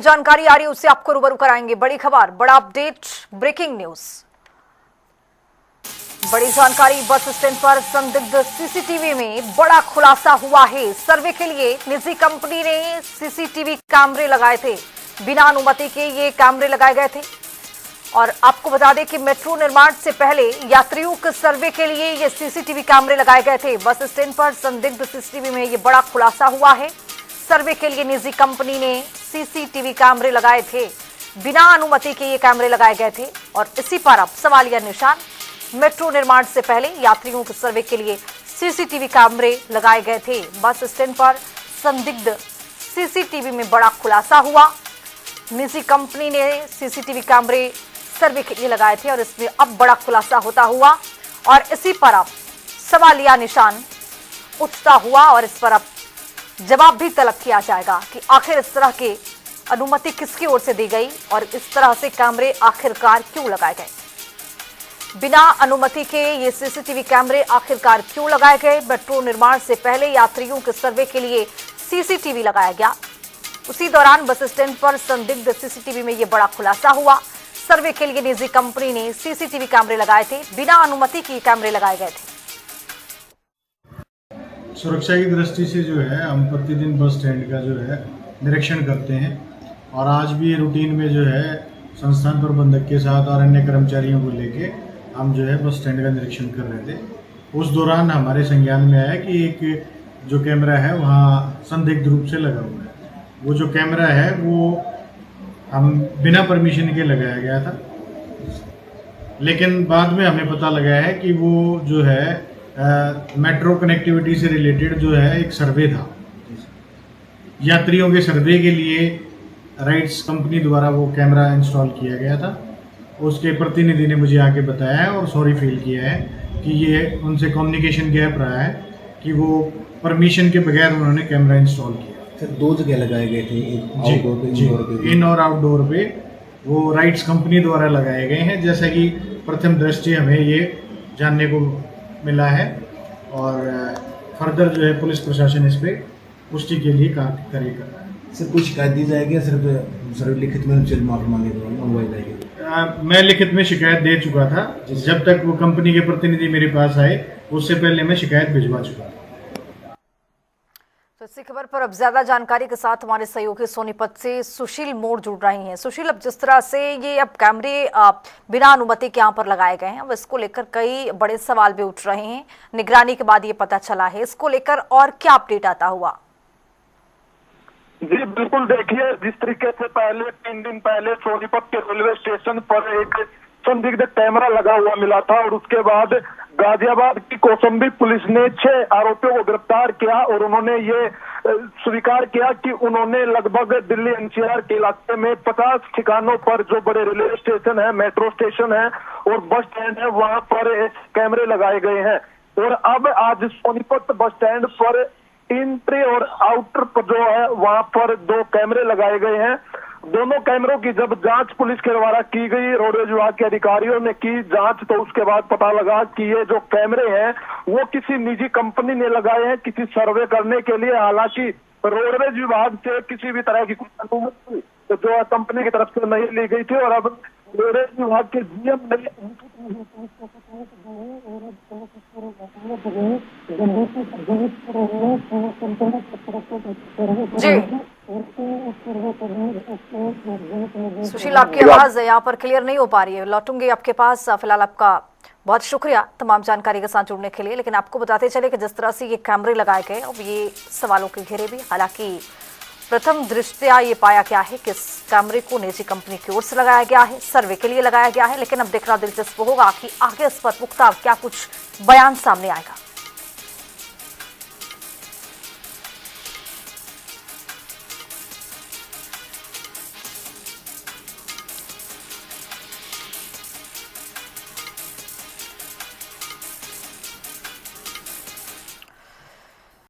जानकारी आ रही है उससे आपको रूबरू कराएंगे। बड़ी खबर, बड़ा अपडेट, ब्रेकिंग न्यूज। बड़ी जानकारी, बस स्टैंड पर संदिग्ध सीसीटीवी में बड़ा खुलासा हुआ है। सर्वे के लिए निजी कंपनी ने सीसीटीवी कैमरे लगाए थे। बिना अनुमति के ये कैमरे लगाए गए थे। और आपको बता दें कि मेट्रो निर्माण से पहले यात्रियों के सर्वे के लिए ये सीसीटीवी कैमरे लगाए गए थे। बस स्टैंड पर संदिग्ध सीसीटीवी में ये बड़ा खुलासा हुआ है। सर्वे के लिए निजी कंपनी ने सीसीटीवी कैमरे लगाए थे। बिना अनुमति के ये कैमरे लगाए गए थे और इसी पर अब सवालिया निशान। मेट्रो निर्माण से पहले यात्रियों के सर्वे के लिए सीसीटीवी कैमरे लगाए गए थे। बस स्टैंड पर संदिग्ध सीसीटीवी में बड़ा खुलासा हुआ। निजी कंपनी ने सीसीटीवी कैमरे सर्वे के लिए लगाए थे और इसमें अब बड़ा खुलासा होता हुआ और इसी पर अब सवालिया निशान उठता हुआ और इस पर अब जवाब भी तलब किया जाएगा कि आखिर इस तरह की अनुमति किसकी ओर से दी गई और इस तरह से कैमरे आखिरकार क्यों लगाए गए। बिना अनुमति के ये सीसीटीवी कैमरे आखिरकार क्यों लगाए गए। मेट्रो निर्माण से पहले यात्रियों के सर्वे के लिए सीसीटीवी लगाया गया। उसी दौरान बस स्टैंड पर संदिग्ध सीसीटीवी में ये बड़ा खुलासा हुआ। सर्वे के लिए निजी कंपनी ने सीसीटीवी कैमरे लगाए थे। बिना अनुमति के कैमरे लगाए गए थे। सुरक्षा की दृष्टि से जो है हम प्रतिदिन बस स्टैंड का जो है निरीक्षण करते हैं और आज भी रूटीन में जो है संस्थान प्रबंधक के साथ और अन्य कर्मचारियों को लेके हम जो है बस स्टैंड का निरीक्षण कर रहे थे। उस दौरान हमारे संज्ञान में आया कि एक जो कैमरा है वहाँ संदिग्ध रूप से लगा हुआ है। वो जो कैमरा है वो हम बिना परमिशन के लगाया गया था, लेकिन बाद में हमें पता लगा है कि वो जो है मेट्रो कनेक्टिविटी से रिलेटेड जो है एक सर्वे था। यात्रियों के सर्वे के लिए राइट्स कंपनी द्वारा वो कैमरा इंस्टॉल किया गया था। उसके प्रतिनिधि ने मुझे आके बताया है और सॉरी फील किया है कि ये उनसे कम्युनिकेशन गैप रहा है कि वो परमिशन के बगैर उन्होंने कैमरा इंस्टॉल किया। सर, दो जगह लगाए गए थे, एक आउटडोर पे, इनडोर पे। इन और आउटडोर पे वो राइट्स कंपनी द्वारा लगाए गए हैं, जैसा कि प्रथम दृष्टि हमें ये जानने को मिला है और फर्दर जो है पुलिस प्रशासन इस पे पुष्टि के लिए कार्य कर रहा है। सर, कुछ शिकायत दी जाएगी या सिर्फ लिखित में उनसे माफी मंगवाई जाएगी? मैं लिखित में शिकायत दे चुका था। जब तक वो कंपनी के प्रतिनिधि मेरे पास आए उससे पहले मैं शिकायत भिजवा चुका था। तो इसी खबर पर अब ज्यादा जानकारी के साथ हमारे सहयोगी सोनीपत से सुशील मोड़ जुड़ रहे हैं। सुशील, अब जिस तरह से ये अब कैमरे बिना अनुमति के यहाँ पर लगाए गए हैं, अब इसको लेकर कई बड़े सवाल भी उठ रहे हैं। निगरानी के बाद ये पता चला है, इसको लेकर और क्या अपडेट आता हुआ? जी बिल्कुल, देखिए जिस तरीके से पहले 3 दिन पहले सोनीपत के रेलवे स्टेशन पर एक संदिग्ध कैमरा लगा हुआ मिला था और उसके बाद गाजियाबाद की कौशाम्बी पुलिस ने 6 आरोपियों को गिरफ्तार किया और उन्होंने ये स्वीकार किया कि उन्होंने लगभग दिल्ली एनसीआर के इलाके में 50 ठिकानों पर जो बड़े रेलवे स्टेशन है, मेट्रो स्टेशन है और बस स्टैंड है, वहां पर कैमरे लगाए गए हैं। और अब आज सोनीपत बस स्टैंड पर एंट्री और आउटर पर जो है वहां पर 2 कैमरे लगाए गए हैं। दोनों कैमरों की जब जांच पुलिस के द्वारा की गई, रोडवेज विभाग के अधिकारियों ने की जांच, तो उसके बाद पता लगा कि ये जो कैमरे हैं वो किसी निजी कंपनी ने लगाए हैं किसी सर्वे करने के लिए। हालांकि रोडवेज विभाग से किसी भी तरह की कोई अनुमति तो जो कंपनी की तरफ से नहीं ली गई थी और अब रोडवेज विभाग के जीएम ने सुशील, आपकी आवाज यहाँ पर क्लियर नहीं हो पा रही है, लौटूंगी आपके पास। फिलहाल आपका बहुत शुक्रिया तमाम जानकारी के साथ जुड़ने के लिए। लेकिन आपको बताते चले कि जिस तरह से ये कैमरे लगाए गए अब ये सवालों के घेरे भी। हालांकि प्रथम दृष्टया ये पाया गया है कि इस कैमरे को निजी कंपनी की ओर से लगाया गया है, सर्वे के लिए लगाया गया है। लेकिन अब देखना दिलचस्प होगा कि आगे इस पर पुख्ता क्या कुछ बयान सामने आएगा।